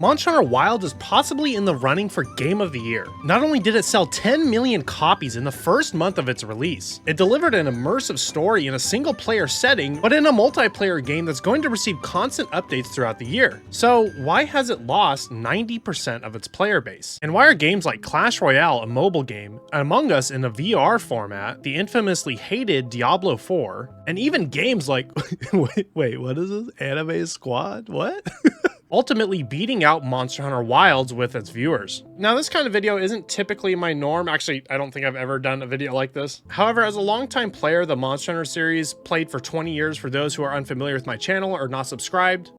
Monster Hunter Wilds is possibly in the running for Game of the Year. Not only did it sell 10 million copies in the first month of its release, it delivered an immersive story in a single player setting, but in a multiplayer game that's going to receive constant updates throughout the year. So why has it lost 90% of its player base? And why are games like Clash Royale, a mobile game, Among Us in a VR format, the infamously hated Diablo 4, and even games like, wait, what is this? Anime Squad? What? Ultimately beating out Monster Hunter Wilds with its viewers. Now, this kind of video isn't typically my norm. Actually, I don't think I've ever done a video like this. However, as a longtime player of the Monster Hunter series, played for 20 years for those who are unfamiliar with my channel or not subscribed.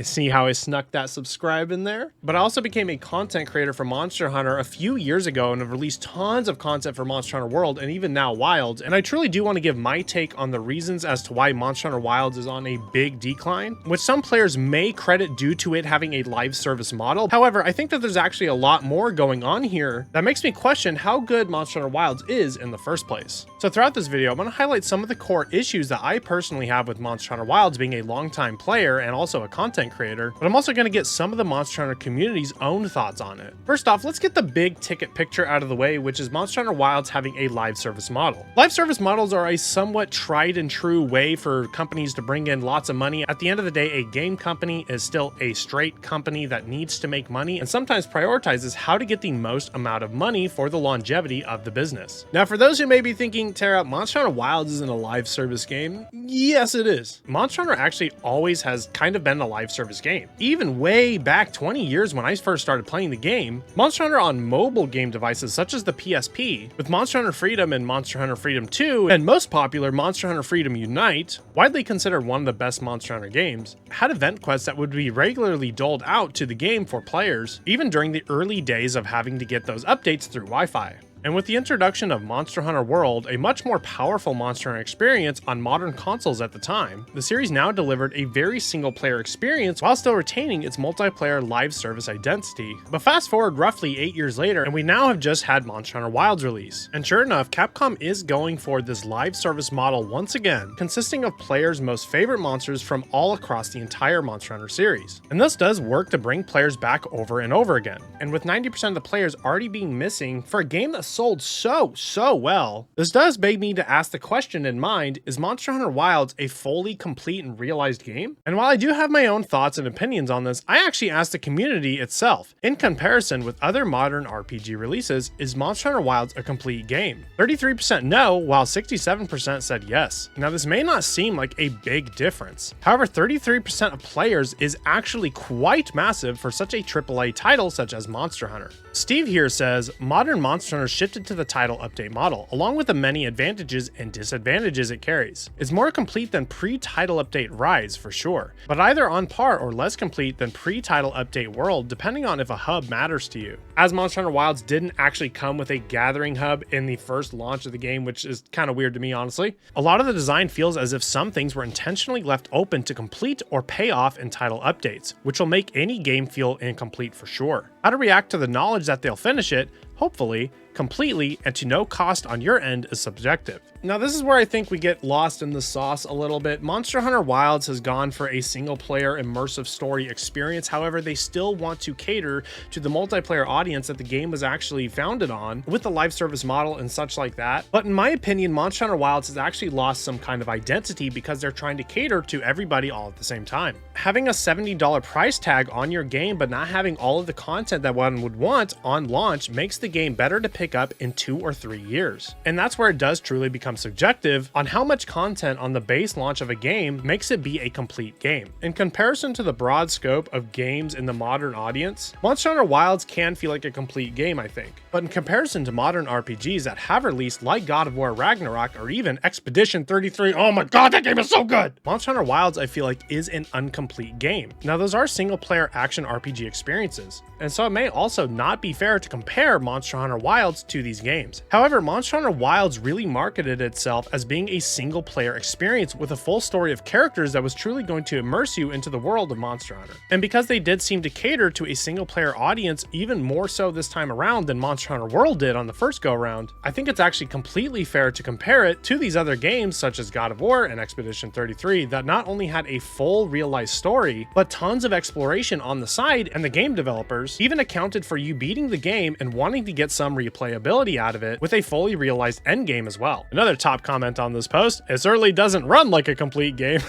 See how I snuck that subscribe in there? But I also became a content creator for Monster Hunter a few years ago and have released tons of content for Monster Hunter World and even now Wilds. And I truly do want to give my take on the reasons as to why Monster Hunter Wilds is on a big decline, which some players may credit due to it having a live service model. However, I think that there's actually a lot more going on here that makes me question how good Monster Hunter Wilds is in the first place. So throughout this video, I'm going to highlight some of the core issues that I personally have with Monster Hunter Wilds, being a longtime player and also a content creator, but I'm also going to get some of the Monster Hunter community's own thoughts on it. First off, let's get the big ticket picture out of the way, which is Monster Hunter Wilds having a live service model. Live service models are a somewhat tried and true way for companies to bring in lots of money. At the end of the day, a game company is still a straight company that needs to make money and sometimes prioritizes how to get the most amount of money for the longevity of the business. Now, for those who may be thinking, Tara, Monster Hunter Wilds isn't a live service game. Yes, it is. Monster Hunter actually always has kind of been a live service game. Even way back 20 years when I first started playing the game, Monster Hunter on mobile game devices such as the PSP, with Monster Hunter Freedom and Monster Hunter Freedom 2, and most popular Monster Hunter Freedom Unite, widely considered one of the best Monster Hunter games, had event quests that would be regularly doled out to the game for players, even during the early days of having to get those updates through Wi-Fi. And with the introduction of Monster Hunter World, a much more powerful Monster Hunter experience on modern consoles at the time, the series now delivered a very single-player experience while still retaining its multiplayer live service identity. But fast forward roughly 8 years later, and we now have just had Monster Hunter Wilds release. And sure enough, Capcom is going for this live service model once again, consisting of players' most favorite monsters from all across the entire Monster Hunter series. And this does work to bring players back over and over again. And with 90% of the players already being missing for a game that sold so well, this does beg me to ask the question in mind, is Monster Hunter Wilds a fully complete and realized game? And while I do have my own thoughts and opinions on this, I actually asked the community itself, in comparison with other modern RPG releases, is Monster Hunter Wilds a complete game? 33% no, while 67% said yes. Now, this may not seem like a big difference. However, 33% of players is actually quite massive for such a AAA title such as Monster Hunter. Steve here says, modern Monster Hunter shifted to the title update model, along with the many advantages and disadvantages it carries. It's more complete than pre-title update Rise for sure, but either on par or less complete than pre-title update World, depending on if a hub matters to you. As Monster Hunter Wilds didn't actually come with a gathering hub in the first launch of the game, which is kind of weird to me, honestly, a lot of the design feels as if some things were intentionally left open to complete or pay off in title updates, which will make any game feel incomplete for sure. How to react to the knowledge that they'll finish it, hopefully, completely and to no cost on your end is subjective. Now, this is where I think we get lost in the sauce a little bit. Monster Hunter Wilds has gone for a single player immersive story experience. However, they still want to cater to the multiplayer audience that the game was actually founded on with the live service model and such like that. But in my opinion, Monster Hunter Wilds has actually lost some kind of identity because they're trying to cater to everybody all at the same time. Having a $70 price tag on your game but not having all of the content that one would want on launch makes the game better to pick up in 2 or 3 years. And that's where it does truly become subjective on how much content on the base launch of a game makes it be a complete game. In comparison to the broad scope of games in the modern audience, Monster Hunter Wilds can feel like a complete game, I think. But in comparison to modern RPGs that have released like God of War Ragnarok or even Expedition 33, oh my god, that game is so good! Monster Hunter Wilds, I feel like, is an incomplete game. Now, those are single player action RPG experiences, and so it may also not be fair to compare Monster Hunter Wilds themselves to these games. However, Monster Hunter Wilds really marketed itself as being a single player experience with a full story of characters that was truly going to immerse you into the world of Monster Hunter. And because they did seem to cater to a single player audience even more so this time around than Monster Hunter World did on the first go around, I think it's actually completely fair to compare it to these other games such as God of War and Expedition 33 that not only had a full realized story, but tons of exploration on the side, and the game developers even accounted for you beating the game and wanting to get some replayability out of it with a fully realized endgame as well. Another top comment on this post, it certainly doesn't run like a complete game.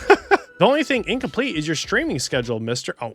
The only thing incomplete is your streaming schedule, Mr.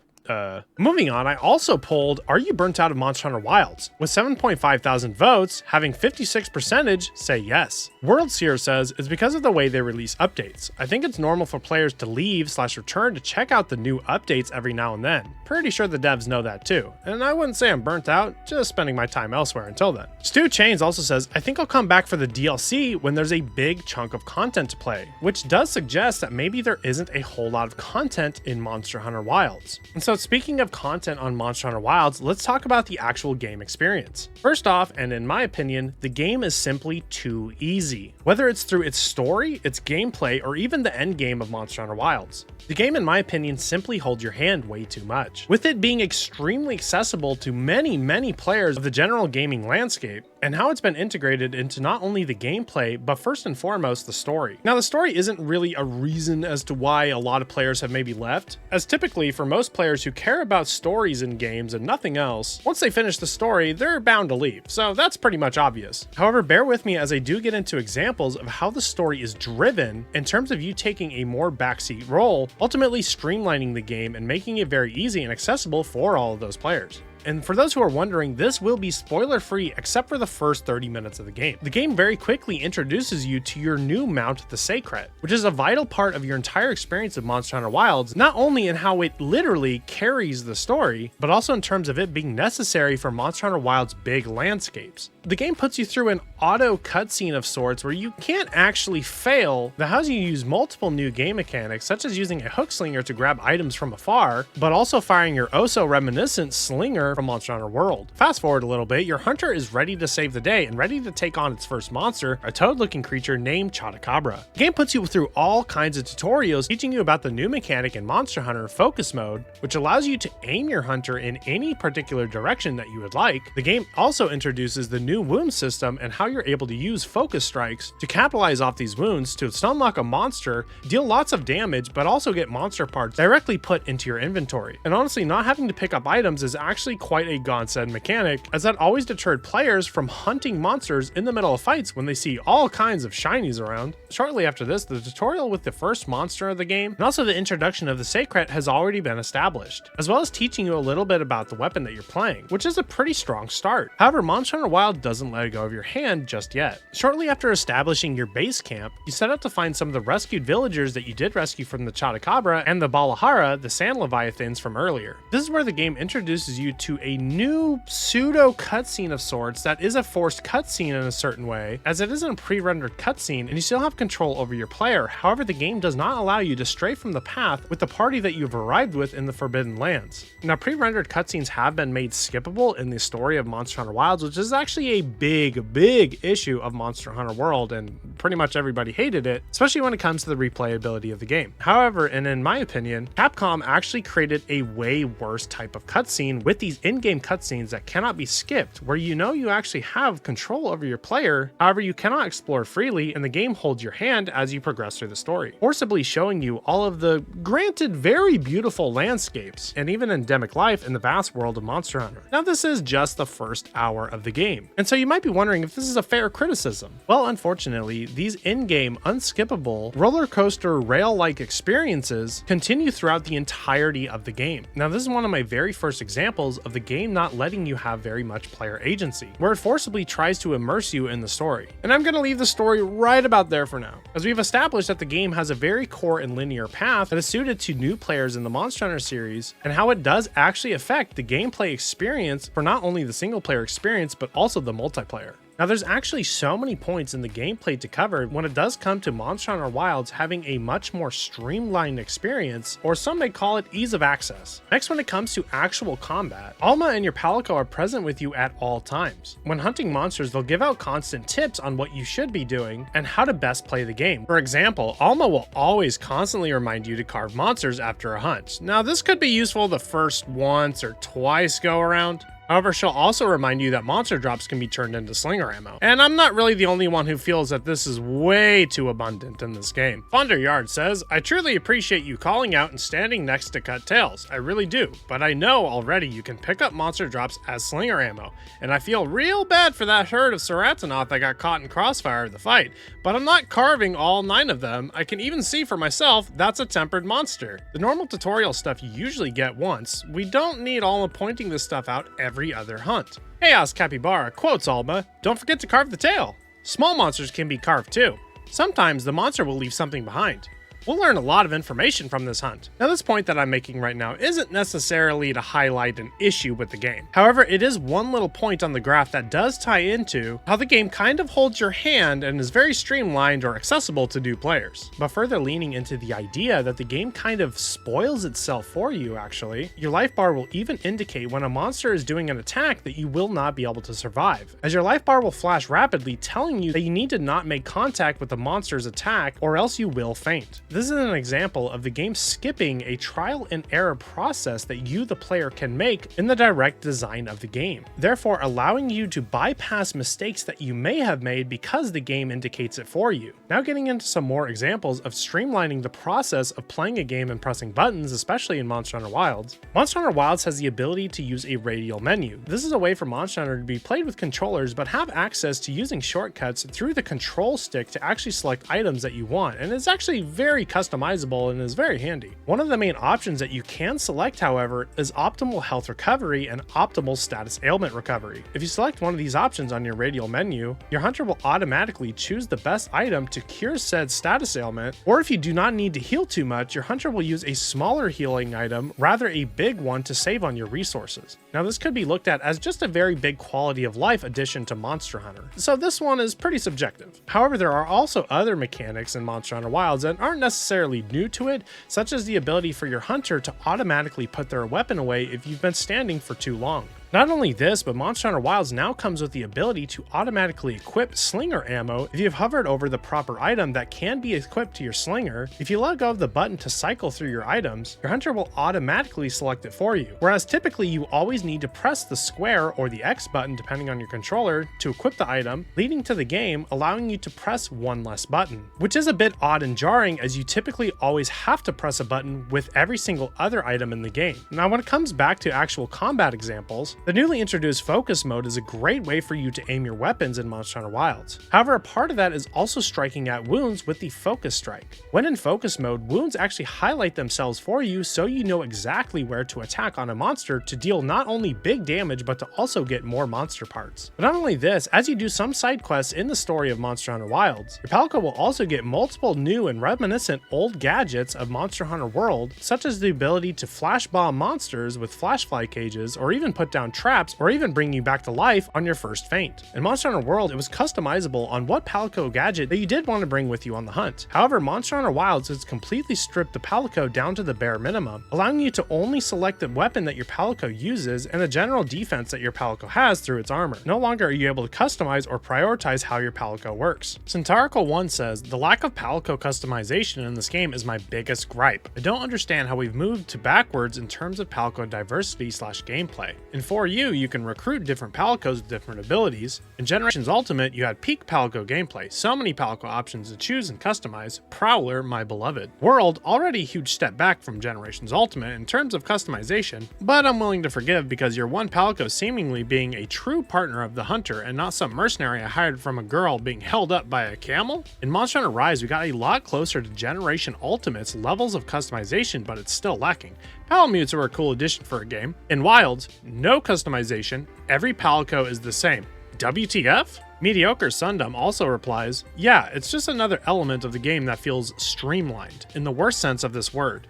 Moving on, I also polled, are you burnt out of Monster Hunter Wilds? With 7.5 thousand votes, having 56% say yes. WorldSeer says it's because of the way they release updates. I think it's normal for players to leave/return to check out the new updates every now and then. Pretty sure the devs know that too. And I wouldn't say I'm burnt out, just spending my time elsewhere until then. Stu Chains also says, I think I'll come back for the DLC when there's a big chunk of content to play, which does suggest that maybe there isn't a whole lot of content in Monster Hunter Wilds. And so speaking of content on Monster Hunter Wilds, let's talk about the actual game experience. First off, and in my opinion, the game is simply too easy. Whether it's through its story, its gameplay, or even the end game of Monster Hunter Wilds. The game, in my opinion, simply holds your hand way too much. With it being extremely accessible to many players of the general gaming landscape, and how it's been integrated into not only the gameplay, but first and foremost, the story. Now, the story isn't really a reason as to why a lot of players have maybe left, as typically for most players who care about stories in games and nothing else, once they finish the story, they're bound to leave, so that's pretty much obvious. However, bear with me as I do get into examples of how the story is driven in terms of you taking a more backseat role, ultimately streamlining the game and making it very easy and accessible for all of those players. And for those who are wondering, this will be spoiler free except for the first 30 minutes of the game. The game very quickly introduces you to your new mount, the safi'jiiva, which is a vital part of your entire experience of Monster Hunter Wilds, not only in how it literally carries the story, but also in terms of it being necessary for Monster Hunter Wilds' big landscapes. The game puts you through an auto cutscene of sorts where you can't actually fail that has you use multiple new game mechanics, such as using a hook slinger to grab items from afar, but also firing your reminiscent slinger from Monster Hunter World. Fast forward a little bit, your hunter is ready to save the day and ready to take on its first monster, a toad-looking creature named Chotacabra. The game puts you through all kinds of tutorials teaching you about the new mechanic in Monster Hunter, Focus Mode, which allows you to aim your hunter in any particular direction that you would like. The game also introduces the new wound system and how you're able to use focus strikes to capitalize off these wounds to stun-lock a monster, deal lots of damage, but also get monster parts directly put into your inventory. And honestly, not having to pick up items is actually quite a godsend mechanic, as that always deterred players from hunting monsters in the middle of fights when they see all kinds of shinies around. Shortly after this, the tutorial with the first monster of the game, and also the introduction of the safi'jiiva has already been established, as well as teaching you a little bit about the weapon that you're playing, which is a pretty strong start. However, Monster Hunter Wild doesn't let go of your hand just yet. Shortly after establishing your base camp, you set out to find some of the rescued villagers that you did rescue from the Chotacabra and the Balahara, the sand leviathans from earlier. This is where the game introduces you to a new pseudo cutscene of sorts that is a forced cutscene in a certain way, as it isn't a pre-rendered cutscene and you still have control over your player. However, the game does not allow you to stray from the path with the party that you've arrived with in the Forbidden Lands. Now, pre-rendered cutscenes have been made skippable in the story of Monster Hunter Wilds, which is actually a big issue of Monster Hunter World, and pretty much everybody hated it, especially when it comes to the replayability of the game. However, and in my opinion, Capcom actually created a way worse type of cutscene with these in-game cutscenes that cannot be skipped, where you know you actually have control over your player. However, you cannot explore freely, and the game holds your hand as you progress through the story, forcibly showing you all of the, granted, very beautiful landscapes and even endemic life in the vast world of Monster Hunter. Now, this is just the first hour of the game, and so you might be wondering if this is a fair criticism. Well, unfortunately, these in-game unskippable roller coaster rail-like experiences continue throughout the entirety of the game. Now, this is one of my very first examples of the game not letting you have very much player agency, where it forcibly tries to immerse you in the story. And I'm going to leave the story right about there for now, as we've established that the game has a very core and linear path that is suited to new players in the Monster Hunter series, and how it does actually affect the gameplay experience for not only the single player experience, but also the multiplayer. Now there's actually so many points in the gameplay to cover when it does come to Monster Hunter Wilds having a much more streamlined experience, or some may call it ease of access. Next, when it comes to actual combat, Alma and your Palico are present with you at all times. When hunting monsters, they'll give out constant tips on what you should be doing and how to best play the game. For example, Alma will always constantly remind you to carve monsters after a hunt. Now this could be useful the first once or twice go around. However, she'll also remind you that monster drops can be turned into slinger ammo. And I'm not really the only one who feels that this is way too abundant in this game. Thunderyard says, I truly appreciate you calling out and standing next to cut tails. I really do, but I know already you can pick up monster drops as slinger ammo, and I feel real bad for that herd of Saratanoth that got caught in crossfire of the fight, but I'm not carving all 9 of them. I can even see for myself that's a tempered monster. The normal tutorial stuff you usually get once. We don't need Alma pointing this stuff out every other hunt. Chaos Capybara quotes Alma, don't forget to carve the tail. Small monsters can be carved too. Sometimes the monster will leave something behind. We'll learn a lot of information from this hunt. Now this point that I'm making right now isn't necessarily to highlight an issue with the game. However, it is one little point on the graph that does tie into how the game kind of holds your hand and is very streamlined or accessible to new players. But further leaning into the idea that the game kind of spoils itself for you actually, your life bar will even indicate when a monster is doing an attack that you will not be able to survive, as your life bar will flash rapidly telling you that you need to not make contact with the monster's attack or else you will faint. This is an example of the game skipping a trial and error process that you, the player, can make in the direct design of the game, therefore allowing you to bypass mistakes that you may have made because the game indicates it for you. Now getting into some more examples of streamlining the process of playing a game and pressing buttons, especially in Monster Hunter Wilds. Monster Hunter Wilds has the ability to use a radial menu. This is a way for Monster Hunter to be played with controllers but have access to using shortcuts through the control stick to actually select items that you want, and it's actually very customizable and is very handy. One of the main options that you can select, however, is optimal health recovery and optimal status ailment recovery. If you select one of these options on your radial menu, your hunter will automatically choose the best item to cure said status ailment, or if you do not need to heal too much, your hunter will use a smaller healing item, rather a big one, to save on your resources. Now this could be looked at as just a very big quality of life addition to Monster Hunter, so this one is pretty subjective. However, there are also other mechanics in Monster Hunter Wilds that aren't necessarily new to it, such as the ability for your hunter to automatically put their weapon away if you've been standing for too long. Not only this, but Monster Hunter Wilds now comes with the ability to automatically equip slinger ammo if you've hovered over the proper item that can be equipped to your slinger. If you let go of the button to cycle through your items, your hunter will automatically select it for you, whereas typically you always need to press the square or the X button depending on your controller to equip the item, leading to the game allowing you to press one less button, which is a bit odd and jarring as you typically always have to press a button with every single other item in the game. Now when it comes back to actual combat examples, the newly introduced focus mode is a great way for you to aim your weapons in Monster Hunter Wilds. However, a part of that is also striking at wounds with the focus strike. When in focus mode, wounds actually highlight themselves for you so you know exactly where to attack on a monster to deal not only big damage but to also get more monster parts. But not only this, as you do some side quests in the story of Monster Hunter Wilds, your Palico will also get multiple new and reminiscent old gadgets of Monster Hunter World, such as the ability to flash bomb monsters with flashfly cages, or even put down traps, or even bring you back to life on your first faint. In Monster Hunter World, it was customizable on what Palico gadget that you did want to bring with you on the hunt. However, Monster Hunter Wilds has completely stripped the Palico down to the bare minimum, allowing you to only select the weapon that your Palico uses and the general defense that your Palico has through its armor. No longer are you able to customize or prioritize how your Palico works. Centarical1 says, the lack of Palico customization in this game is my biggest gripe. I don't understand how we've moved to backwards in terms of Palico diversity / gameplay. In 4U, you can recruit different Palicos with different abilities. In Generations Ultimate, you had peak Palico gameplay, so many Palico options to choose and customize. Prowler, my beloved. World, already a huge step back from Generations Ultimate in terms of customization, but I'm willing to forgive because your one Palico seemingly being a true partner of the hunter and not some mercenary I hired from a girl being held up by a camel. In Monster Hunter Rise, we got a lot closer to Generation Ultimate's levels of customization, but it's still lacking. Palamutes are a cool addition for a game. In Wilds, no customization, every Palico is the same. WTF? Mediocre Sundom also replies, yeah, it's just another element of the game that feels streamlined, in the worst sense of this word.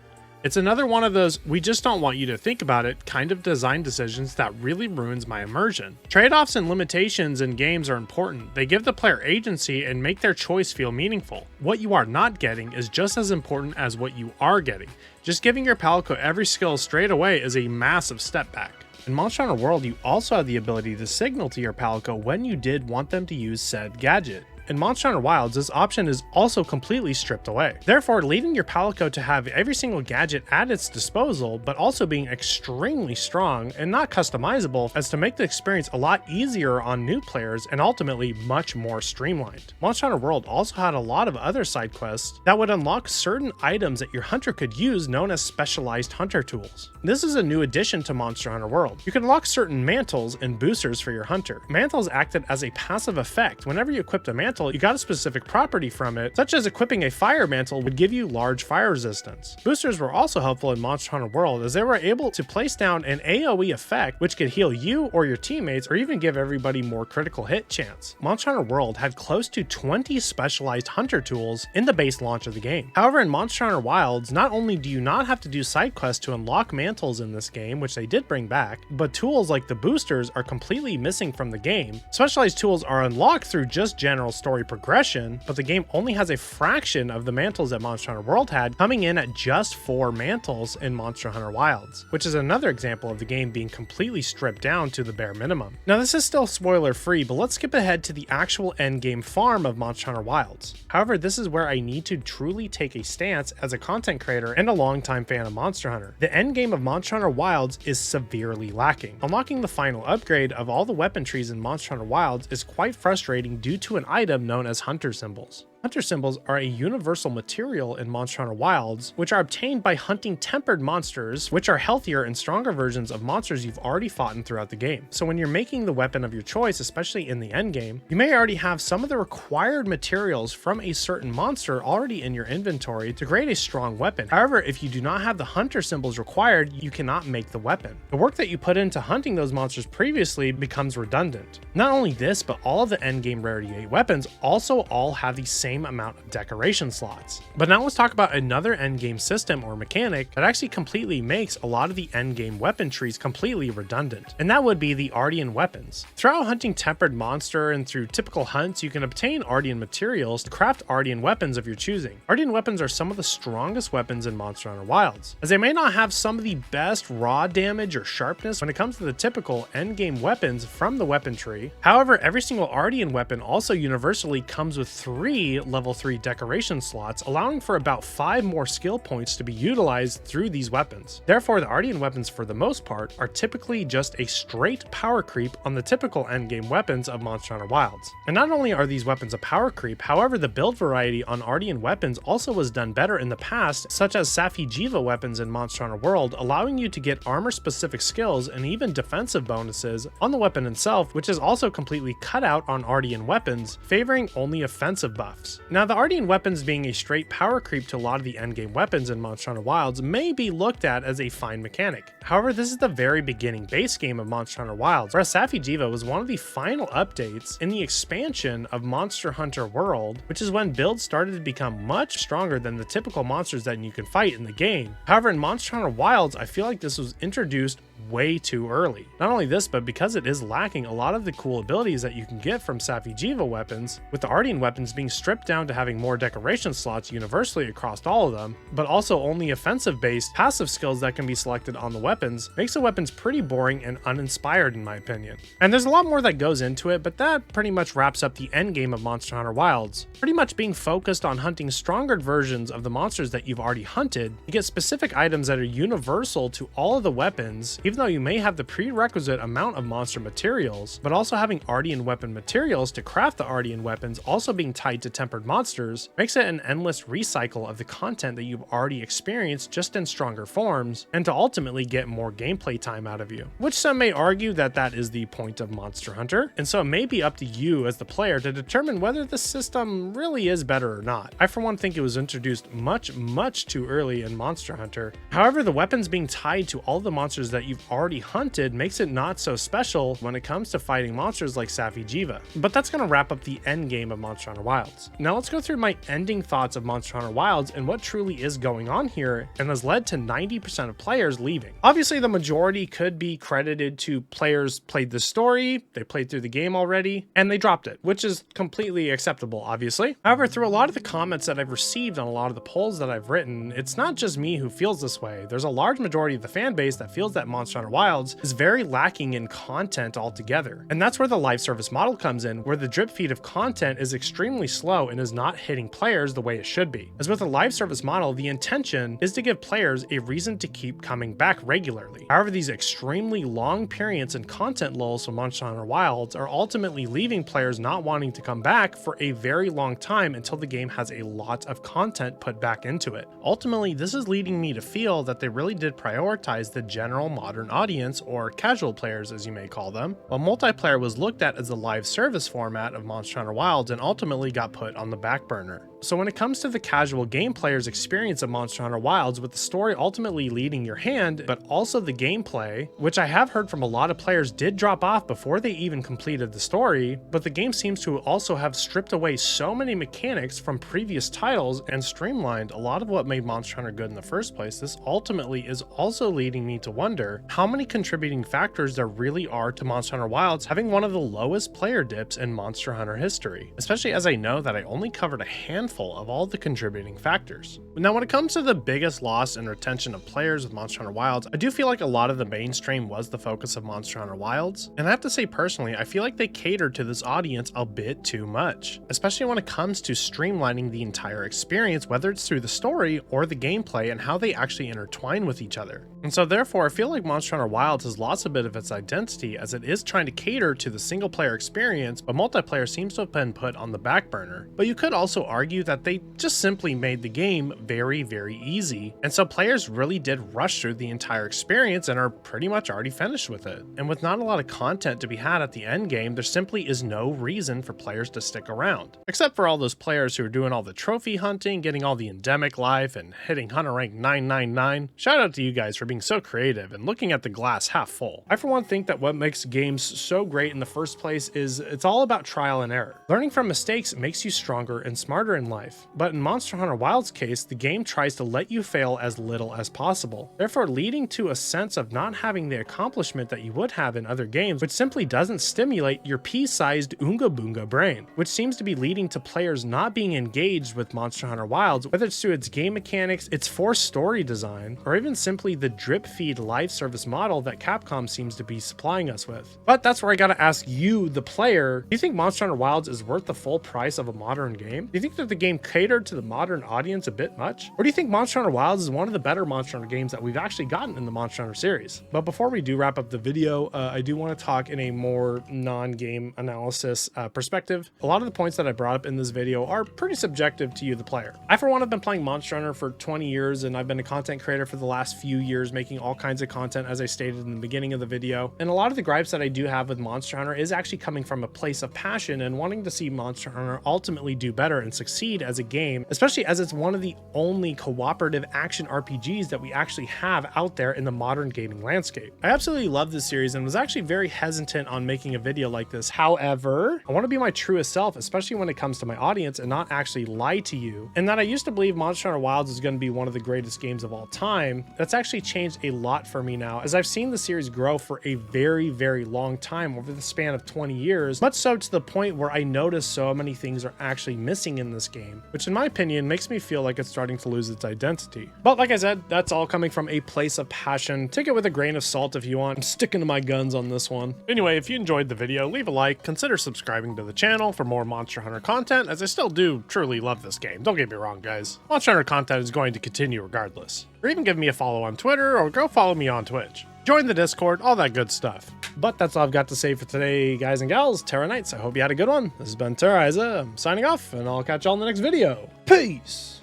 It's another one of those we just don't want you to think about it kind of design decisions that really ruins my immersion. Trade-offs and limitations in games are important. They give the player agency and make their choice feel meaningful. What you are not getting is just as important as what you are getting. Just giving your Palico every skill straight away is a massive step back. In Monster Hunter World, you also have the ability to signal to your Palico when you did want them to use said gadget. In Monster Hunter Wilds, this option is also completely stripped away, therefore leaving your Palico to have every single gadget at its disposal, but also being extremely strong and not customizable as to make the experience a lot easier on new players and ultimately much more streamlined. Monster Hunter World also had a lot of other side quests that would unlock certain items that your hunter could use known as specialized hunter tools. This is a new addition to Monster Hunter World. You can unlock certain mantles and boosters for your hunter. Mantles acted as a passive effect. Whenever you equipped a mantle, you got a specific property from it, such as equipping a fire mantle would give you large fire resistance. Boosters were also helpful in Monster Hunter World as they were able to place down an AoE effect which could heal you or your teammates or even give everybody more critical hit chance. Monster Hunter World had close to 20 specialized hunter tools in the base launch of the game. However, in Monster Hunter Wilds, not only do you not have to do side quests to unlock mantles in this game, which they did bring back, but tools like the boosters are completely missing from the game. Specialized tools are unlocked through just general story progression, but the game only has a fraction of the mantles that Monster Hunter World had, coming in at just 4 mantles in Monster Hunter Wilds, which is another example of the game being completely stripped down to the bare minimum. Now this is still spoiler free, but let's skip ahead to the actual endgame farm of Monster Hunter Wilds. However, this is where I need to truly take a stance as a content creator and a longtime fan of Monster Hunter. The endgame of Monster Hunter Wilds is severely lacking. Unlocking the final upgrade of all the weapon trees in Monster Hunter Wilds is quite frustrating due to an item known as hunter symbols. Hunter symbols are a universal material in Monster Hunter Wilds, which are obtained by hunting tempered monsters, which are healthier and stronger versions of monsters you've already fought in throughout the game. So when you're making the weapon of your choice, especially in the endgame, you may already have some of the required materials from a certain monster already in your inventory to create a strong weapon. However, if you do not have the hunter symbols required, you cannot make the weapon. The work that you put into hunting those monsters previously becomes redundant. Not only this, but all of the endgame Rarity 8 weapons also all have the same amount of decoration slots. But now let's talk about another endgame system or mechanic that actually completely makes a lot of the endgame weapon trees completely redundant, and that would be the Ardian weapons. Throughout hunting tempered monster and through typical hunts, you can obtain Ardian materials to craft Ardian weapons of your choosing. Ardian weapons are some of the strongest weapons in Monster Hunter Wilds, as they may not have some of the best raw damage or sharpness when it comes to the typical endgame weapons from the weapon tree. However, every single Ardian weapon also universally comes with 3 level 3 decoration slots, allowing for about 5 more skill points to be utilized through these weapons. Therefore, the Ardian weapons for the most part are typically just a straight power creep on the typical endgame weapons of Monster Hunter Wilds. And not only are these weapons a power creep, however, the build variety on Ardian weapons also was done better in the past, such as safi'jiiva weapons in Monster Hunter World, allowing you to get armor specific skills and even defensive bonuses on the weapon itself, which is also completely cut out on Ardian weapons, favoring only offensive buffs. Now, the Ardian weapons being a straight power creep to a lot of the endgame weapons in Monster Hunter Wilds may be looked at as a fine mechanic. However, this is the very beginning base game of Monster Hunter Wilds, where safi'jiiva was one of the final updates in the expansion of Monster Hunter World, which is when builds started to become much stronger than the typical monsters that you can fight in the game. However, in Monster Hunter Wilds, I feel like this was introduced way too early. Not only this, but because it is lacking a lot of the cool abilities that you can get from safi'jiiva weapons, with the Ardian weapons being stripped down to having more decoration slots universally across all of them, but also only offensive based passive skills that can be selected on the weapons, makes the weapons pretty boring and uninspired in my opinion. And there's a lot more that goes into it, but that pretty much wraps up the end game of Monster Hunter Wilds. Pretty much being focused on hunting stronger versions of the monsters that you've already hunted, you get specific items that are universal to all of the weapons, even though you may have the prerequisite amount of monster materials, but also having Ardian weapon materials to craft the Ardian weapons also being tied to tempered monsters makes it an endless recycle of the content that you've already experienced just in stronger forms, and to ultimately get more gameplay time out of you. Which some may argue that that is the point of Monster Hunter, and so it may be up to you as the player to determine whether the system really is better or not. I for one think it was introduced much too early in Monster Hunter. However, the weapons being tied to all the monsters that you've you've already hunted makes it not so special when it comes to fighting monsters like safi'jiiva. But that's going to wrap up the end game of Monster Hunter Wilds. Now let's go through my ending thoughts of Monster Hunter Wilds and what truly is going on here and has led to 90% of players leaving. Obviously, the majority could be credited to players played the story, they played through the game already, and they dropped it, which is completely acceptable, obviously. However, through a lot of the comments that I've received on a lot of the polls that I've written, it's not just me who feels this way. There's a large majority of the fan base that feels that Monster Hunter Wilds is very lacking in content altogether. And that's where the live service model comes in, where the drip feed of content is extremely slow and is not hitting players the way it should be. As with a live service model, the intention is to give players a reason to keep coming back regularly. However, these extremely long periods and content lulls from Monster Hunter Wilds are ultimately leaving players not wanting to come back for a very long time until the game has a lot of content put back into it. Ultimately, this is leading me to feel that they really did prioritize the general modern audience, or casual players as you may call them, while multiplayer was looked at as the live service format of Monster Hunter Wilds and ultimately got put on the back burner. So when it comes to the casual game player's experience of Monster Hunter Wilds, with the story ultimately leading your hand, but also the gameplay, which I have heard from a lot of players did drop off before they even completed the story, but the game seems to also have stripped away so many mechanics from previous titles and streamlined a lot of what made Monster Hunter good in the first place. This ultimately is also leading me to wonder how many contributing factors there really are to Monster Hunter Wilds having one of the lowest player dips in Monster Hunter history, especially as I know that I only covered a handful of all the contributing factors. Now, when it comes to the biggest loss and retention of players with Monster Hunter Wilds, I do feel like a lot of the mainstream was the focus of Monster Hunter Wilds, and I have to say personally, I feel like they catered to this audience a bit too much, especially when it comes to streamlining the entire experience, whether it's through the story or the gameplay and how they actually intertwine with each other. And so therefore, I feel like Monster Hunter Wilds has lost a bit of its identity as it is trying to cater to the single player experience, but multiplayer seems to have been put on the back burner. But you could also argue that they just simply made the game very, very easy, and so players really did rush through the entire experience and are pretty much already finished with it. And with not a lot of content to be had at the end game, there simply is no reason for players to stick around. Except for all those players who are doing all the trophy hunting, getting all the endemic life, and hitting Hunter rank 999. Shout out to you guys for being so creative and looking at the glass half full. I for one think that what makes games so great in the first place is it's all about trial and error. Learning from mistakes makes you stronger and smarter in life. But in Monster Hunter Wilds case, the game tries to let you fail as little as possible, therefore leading to a sense of not having the accomplishment that you would have in other games, which simply doesn't stimulate your pea-sized Oonga Boonga brain, which seems to be leading to players not being engaged with Monster Hunter Wilds, whether it's through its game mechanics, its forced story design, or even simply the drip feed live service model that Capcom seems to be supplying us with. But that's where I gotta ask you, the player, do you think Monster Hunter Wilds is worth the full price of a modern game? Do you think that the game catered to the modern audience a bit much? Or do you think Monster Hunter Wilds is one of the better Monster Hunter games that we've actually gotten in the Monster Hunter series? But before we do wrap up the video, I do want to talk in a more non-game analysis perspective. A lot of the points that I brought up in this video are pretty subjective to you, the player. I, for one, have been playing Monster Hunter for 20 years, and I've been a content creator for the last few years, making all kinds of content, as I stated in the beginning of the video. And a lot of the gripes that I do have with Monster Hunter is actually coming from a place of passion and wanting to see Monster Hunter ultimately do better and succeed as a game, especially as it's one of the only cooperative action RPGs that we actually have out there in the modern gaming landscape. I absolutely love this series and was actually very hesitant on making a video like this. However, I want to be my truest self, especially when it comes to my audience, and not actually lie to you. And that I used to believe Monster Hunter Wilds is going to be one of the greatest games of all time. That's actually changed a lot for me now, as I've seen the series grow for a very, very long time over the span of 20 years, much so to the point where I notice so many things are actually missing in this game, which in my opinion makes me feel like it's starting to lose its identity. But like I said, that's all coming from a place of passion. Take it with a grain of salt if you want. I'm sticking to my guns on this one. Anyway, if you enjoyed the video, leave a like, consider subscribing to the channel for more Monster Hunter content, as I still do truly love this game. Don't get me wrong, guys. Monster Hunter content is going to continue regardless. Or even give me a follow on Twitter, or go follow me on Twitch. Join the Discord, all that good stuff. But that's all I've got to say for today, guys and gals, Terra Knights. I hope you had a good one. This has been Terra. I'm signing off, and I'll catch y'all in the next video. Peace!